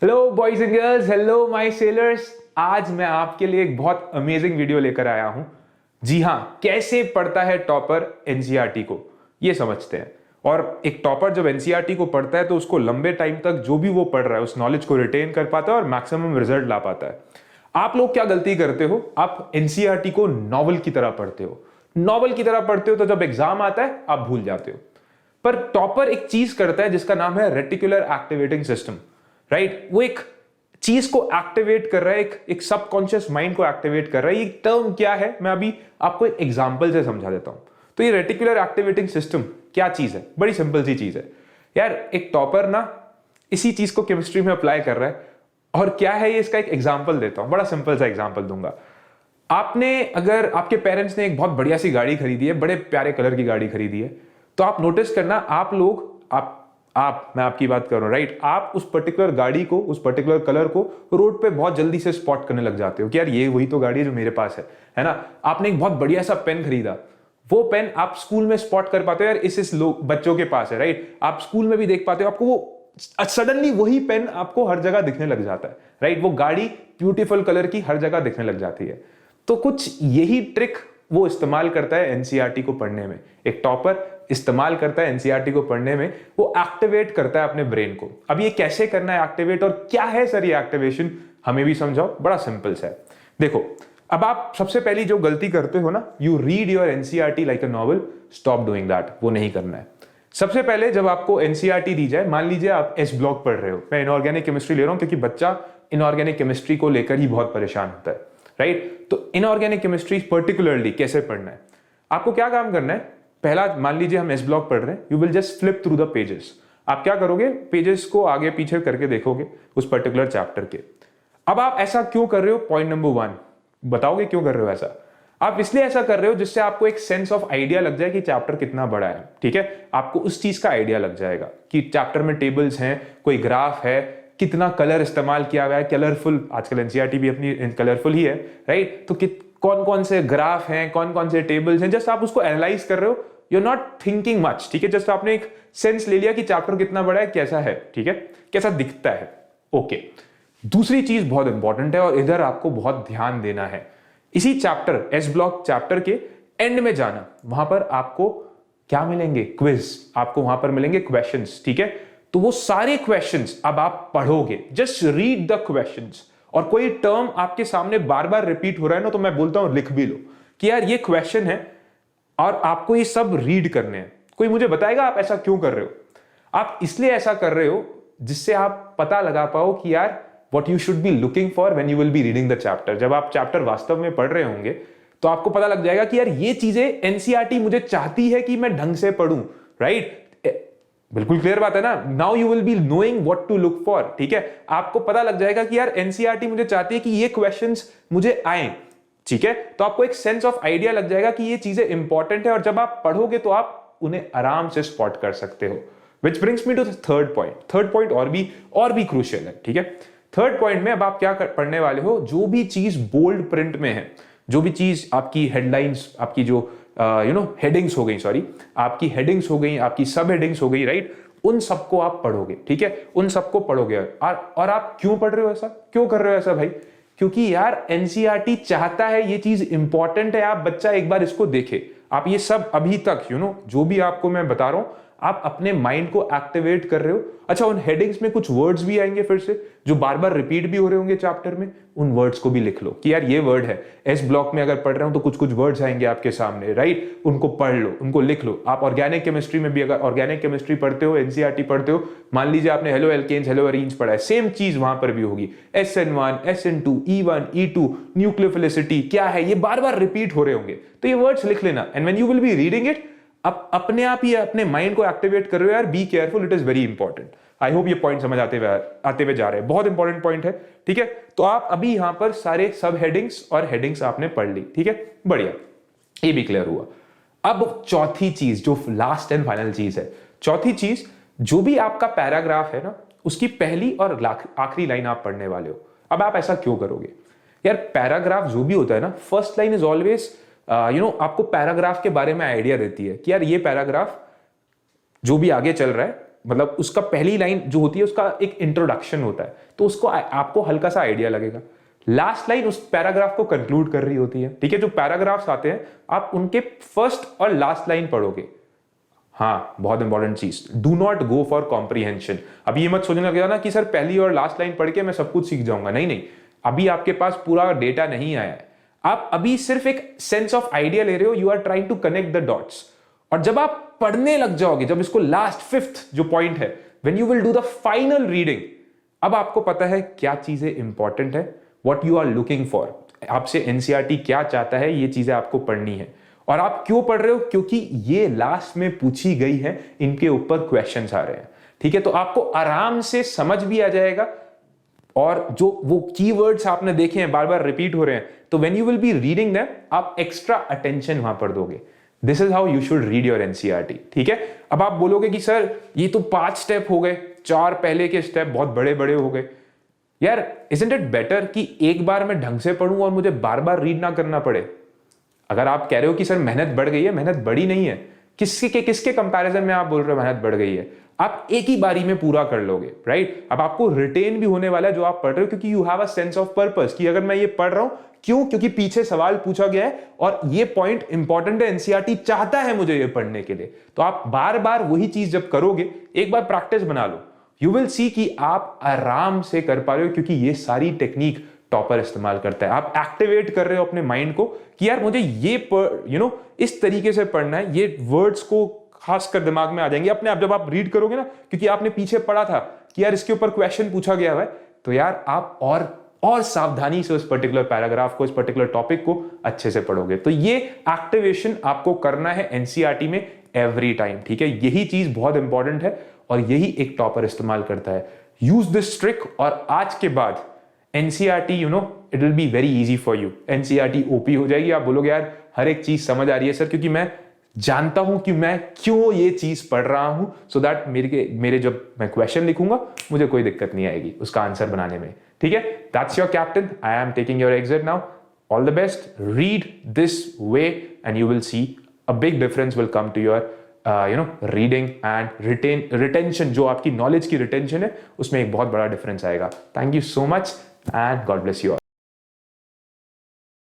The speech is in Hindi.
Hello boys and girls, hello my sellers. आज मैं आपके लिए एक बहुत अमेजिंग वीडियो लेकर आया हूं। जी हां, कैसे पढ़ता है टॉपर एनसीईआरटी को, ये समझते हैं। और एक टॉपर जब एनसीईआरटी को पढ़ता है तो उसको लंबे टाइम तक जो भी वो पढ़ रहा है उस नॉलेज को रिटेन कर पाता है और मैक्सिमम रिजल्ट ला पाता है। आप लोग क्या गलती करते हो, आप एनसीईआरटी को नॉवल की तरह पढ़ते हो। नॉवल की तरह पढ़ते हो तो जब एग्जाम आता है आप भूल जाते हो। पर टॉपर एक चीज करता है जिसका नाम है रेटिकुलर एक्टिवेटिंग सिस्टम। राइट, वो एक चीज को एक्टिवेट कर रहा है, एक सबकॉन्शियस माइंड को एक्टिवेट कर रहा है। ये टर्म क्या है मैं अभी आपको एक एग्जांपल से समझा देता हूं। तो ये रेटिकुलर एक्टिवेटिंग सिस्टम क्या चीज है, बड़ी सिंपल सी चीज है यार। एक टॉपर ना इसी चीज को केमिस्ट्री में अप्लाई कर रहा है। और क्या है ये, इसका एक एग्जांपल देता हूं, बड़ा सिंपल सा एग्जांपल दूंगा। आपने, अगर आपके पेरेंट्स ने एक बहुत बढ़िया सी गाड़ी खरीदी है, बड़े प्यारे कलर की गाड़ी खरीदी है, तो आप नोटिस करना, आप लोग, आप मैं आपकी बात कर रहा हूं, राइट। आप उस पर्टिकुलर गाड़ी को, उस पर्टिकुलर कलर को रोड पे बहुत जल्दी से स्पॉट करने लग जाते हो कि यार ये वही तो गाड़ी है जो मेरे पास है ना। आपने एक बहुत बढ़िया सा पेन खरीदा, वो पेन आप स्कूल में स्पॉट कर पाते हो यार, इस लोग बच्चों के पास है, राइट। आप स्कूल में भी देख पाते हो, आपको वो सडनली वही पेन आपको हर जगह दिखने लग जाता है, राइट। वो गाड़ी ब्यूटीफुल कलर की हर जगह दिखने लग जाती है। तो कुछ यही ट्रिक वो इस्तेमाल करता है एनसीईआरटी को पढ़ने में। एक टॉपर इस्तेमाल करता है एनसीईआरटी को पढ़ने में, वो एक्टिवेट करता है अपने ब्रेन को। अब ये कैसे करना है एक्टिवेट, और क्या है सर ये एक्टिवेशन, हमें भी समझाओ। बड़ा सिंपल सा है, देखो। अब आप सबसे पहली जो गलती करते हो ना, you read your NCERT like a novel, stop doing that, वो नहीं करना है। सबसे पहले जब आपको एनसीईआरटी दी जाए, मान लीजिए आप एस ब्लॉक पढ़ रहे हो, मैं इनऑर्गेनिक केमिस्ट्री ले रहा हूं क्योंकि बच्चा इनऑर्गेनिक केमिस्ट्री को लेकर ही बहुत परेशान होता है, राइट। तो इनऑर्गेनिक केमिस्ट्री पर्टिकुलरली कैसे पढ़ना है, आपको क्या काम करना है। पहला, मान लीजिए हम एस ब्लॉक पढ़ रहे हैं, you will just flip through the pages. आप क्या करोगे, पेजेस को आगे पीछे करके देखोगे उस पर्टिकुलर चैप्टर के। अब आप ऐसा क्यों कर रहे हो, पॉइंट नंबर 1 बताओगे क्यों कर रहे हो ऐसा। आप इसलिए ऐसा कर रहे हो जिससे आपको एक सेंस ऑफ आइडिया लग जाए कि चैप्टर कितना बड़ा है, ठीक है। आपको उस चीज का आइडिया लग जाएगा कि चैप्टर में टेबल्स हैं, कोई ग्राफ है, कितना कलर इस्तेमाल किया गया है, कलरफुल, आजकल एनसीईआरटी भी अपनी कलरफुल ही है, राइट। तो कौन कौन से ग्राफ हैं, कौन कौन से टेबल्स हैं, जस्ट आप उसको एनालाइज कर रहे हो। You are not thinking much, ठीक है। जस्ट आपने एक सेंस ले लिया कि चैप्टर कितना बड़ा है, कैसा है, ठीक है, कैसा दिखता है, ओके। दूसरी चीज बहुत इंपॉर्टेंट है और इधर आपको बहुत ध्यान देना है। इसी चैप्टर, एस ब्लॉक चैप्टर के एंड में जाना, वहां पर आपको क्या मिलेंगे, क्विज, आपको वहां पर मिलेंगे क्वेश्चंस, ठीक है। तो वो सारे क्वेश्चंस अब आप पढ़ोगे, जस्ट रीड द क्वेश्चंस। और कोई टर्म आपके सामने बार बार रिपीट हो रहा है ना, तो मैं बोलता हूं लिख भी लो कि यार ये क्वेश्चन है और आपको ये सब रीड करने हैं। कोई मुझे बताएगा आप ऐसा क्यों कर रहे हो। आप इसलिए ऐसा कर रहे हो जिससे आप पता लगा पाओ कि यार what you should be looking for when you will be reading the chapter। जब आप चैप्टर वास्तव में पढ़ रहे होंगे तो आपको पता लग जाएगा कि यार ये चीजें एनसीईआरटी मुझे चाहती है कि मैं ढंग से पढ़ूं, राइट। बिल्कुल क्लियर बात है ना। Now you will be knowing what to look for, ठीक है। आपको पता लग जाएगा कि यार एनसीईआरटी मुझे चाहती है कि ये क्वेश्चंस मुझे आए, ठीक है। तो आपको एक सेंस ऑफ आइडिया लग जाएगा कि ये चीजें इंपॉर्टेंट है, और जब आप पढ़ोगे तो आप उन्हें आराम से स्पॉट कर सकते हो। Which brings me to the third point. Third point और भी क्रूशियल है, ठीक है। थर्ड पॉइंट में अब आप क्या पढ़ने वाले हो, जो भी चीज बोल्ड प्रिंट में है, जो भी चीज आपकी हेडलाइंस, आपकी जो हेडिंग्स हो गई, सॉरी, आपकी हेडिंग्स हो गई, आपकी सब हेडिंग्स हो गई, राइट। उन सबको आप पढ़ोगे, ठीक है, उन सबको पढ़ोगे। और आप क्यों पढ़ रहे हो ऐसा, क्यों कर रहे हो ऐसा भाई, क्योंकि यार एनसीईआरटी चाहता है, ये चीज इंपॉर्टेंट है, आप बच्चा एक बार इसको देखे। आप ये सब अभी तक जो भी आपको मैं बता रहा हूं, आप अपने माइंड को एक्टिवेट कर रहे हो। अच्छा, उन हेडिंग्स में कुछ वर्ड्स भी आएंगे फिर से जो बार बार रिपीट भी हो रहे होंगे चैप्टर में, उन वर्ड्स को भी लिख लो कि यार ये वर्ड है। एस ब्लॉक में अगर पढ़ रहे हो तो कुछ कुछ वर्ड्स आएंगे आपके सामने, राइट, उनको पढ़ लो, उनको लिख लो। आप ऑर्गेनिक केमिस्ट्री में भी अगर ऑर्गेनिक केमिस्ट्री पढ़ते हो, एनसीईआरटी पढ़ते हो, मान लीजिए आपने हेलो एल्केन्स, हेलो एरीन्स पढ़ा है, सेम चीज वहां पर भी होगी। SN1, SN2, E1, E2, nucleophilicity क्या है, ये बार बार रिपीट हो रहे होंगे, तो ये वर्ड्स लिख लेना। And when you will be reading it, अब अपने आप ही अपने माइंड को एक्टिवेट कर रहे हो यार, be careful, it is very important. I hope ये पॉइंट समझ आते हुए जा रहे हैं, बहुत इंपॉर्टेंट पॉइंट है, ठीक है। तो आप अभी यहां पर सारे सब हेडिंग्स और हेडिंग्स आपने पढ़ ली, ठीक है, बढ़िया, ये भी क्लियर हुआ। अब चौथी चीज, जो लास्ट एंड फाइनल चीज है, चौथी चीज, जो भी आपका पैराग्राफ है ना, उसकी पहली और आखिरी लाइन आप पढ़ने वाले हो। अब आप ऐसा क्यों करोगे यार, पैराग्राफ जो भी होता है ना, फर्स्ट लाइन इज ऑलवेज आपको पैराग्राफ के बारे में आइडिया देती है कि यार ये पैराग्राफ जो भी आगे चल रहा है मतलब उसका पहली लाइन जो होती है उसका एक इंट्रोडक्शन होता है, तो उसको आपको हल्का सा आइडिया लगेगा। लास्ट लाइन उस पैराग्राफ को कंक्लूड कर रही होती है, ठीक है। जो पैराग्राफ्स आते हैं आप उनके फर्स्ट और लास्ट लाइन पढ़ोगे। हाँ, बहुत इंपॉर्टेंट चीज, do not go for comprehension. अभी ये मत सोचने लगेगा ना कि सर पहली और लास्ट लाइन पढ़ के मैं सब कुछ सीख जाऊंगा। नहीं नहीं, अभी आपके पास पूरा डेटा नहीं आया है, आप अभी सिर्फ एक सेंस ऑफ आइडिया ले रहे हो, you are trying to connect the dots. और जब आप पढ़ने लग जाओगे, जब इसको लास्ट फिफ्थ जो पॉइंट है, when you will do the final reading, अब आपको पता है क्या चीजें इंपॉर्टेंट है, what you are looking for. आपसे एनसीईआरटी क्या चाहता है, ये चीजें आपको पढ़नी है। और आप क्यों पढ़ रहे हो? क्योंकि ये लास्ट में पूछी गई है, इनके ऊपर क्वेश्चंस आ रहे हैं, ठीक है। तो आपको आराम से समझ भी आ जाएगा, और जो वो कीवर्ड्स आपने देखे हैं बार बार रिपीट हो रहे हैं, तो when you will be reading them आप एक्स्ट्रा अटेंशन वहां पर दोगे। This is how you should read your NCERT, ठीक है। अब आप बोलोगे कि सर ये तो 5 स्टेप हो गए, 4 पहले के स्टेप बहुत बड़े बड़े हो गए। यार, इजंट इट बेटर कि एक बार मैं ढंग से पढ़ूं और मुझे बार बार रीड ना करना पड़े? अगर आप कह रहे हो कि सर मेहनत बढ़ गई है, मेहनत बढ़ी नहीं है। किसके कंपैरिजन में आप बोल रहे हो मेहनत बढ़ गई है? आप एक ही बारी में पूरा कर लोगे, राइट। अब आपको रिटेन भी होने वाला है जो आप पढ़ रहे हो, क्योंकि you have a sense of purpose कि अगर मैं ये पढ़ रहा हूं, क्यों? क्योंकि पीछे सवाल पूछा गया है और ये पॉइंट इंपॉर्टेंट है, एनसीईआरटी चाहता है मुझे ये पढ़ने के लिए। तो आप बार बार वही चीज जब करोगे, एक बार प्रैक्टिस बना लो, यू विल सी कि आप आराम से कर पा रहे हो, क्योंकि ये सारी टेक्निक टॉपर इस्तेमाल करता है। आप एक्टिवेट कर रहे हो अपने माइंड को कि यार मुझे ये इस तरीके से पढ़ना है, ये वर्ड्स को खासकर दिमाग में आ जाएंगे अपने आप जब आप रीड करोगे ना, क्योंकि आपने पीछे पढ़ा था कि यार इसके ऊपर क्वेश्चन पूछा गया है, तो यार आप और सावधानी से उस पर्टिकुलर पैराग्राफ को, इस पर्टिकुलर टॉपिक को अच्छे से पढ़ोगे। तो ये एक्टिवेशन आपको करना है एनसीईआरटी में एवरी टाइम, ठीक है। यही चीज बहुत इंपॉर्टेंट है और यही एक टॉपर इस्तेमाल करता है। यूज दिस ट्रिक और आज के बाद NCERT it will be very easy for you. NCERT OP हो जाएगी। आप बोलोगे यार हर एक चीज समझ आ रही है सर, क्योंकि मैं जानता हूं कि मैं क्यों ये चीज पढ़ रहा हूं, सो दैट मेरे जब मैं क्वेश्चन लिखूंगा मुझे कोई दिक्कत नहीं आएगी उसका आंसर बनाने में, ठीक है। That's your captain, I am taking your exit now. All the best, read this way and you will see a big difference will come to your reading and retention. जो आपकी नॉलेज की रिटेंशन है उसमें एक बहुत बड़ा डिफरेंस आएगा। Thank you so much and God bless you all.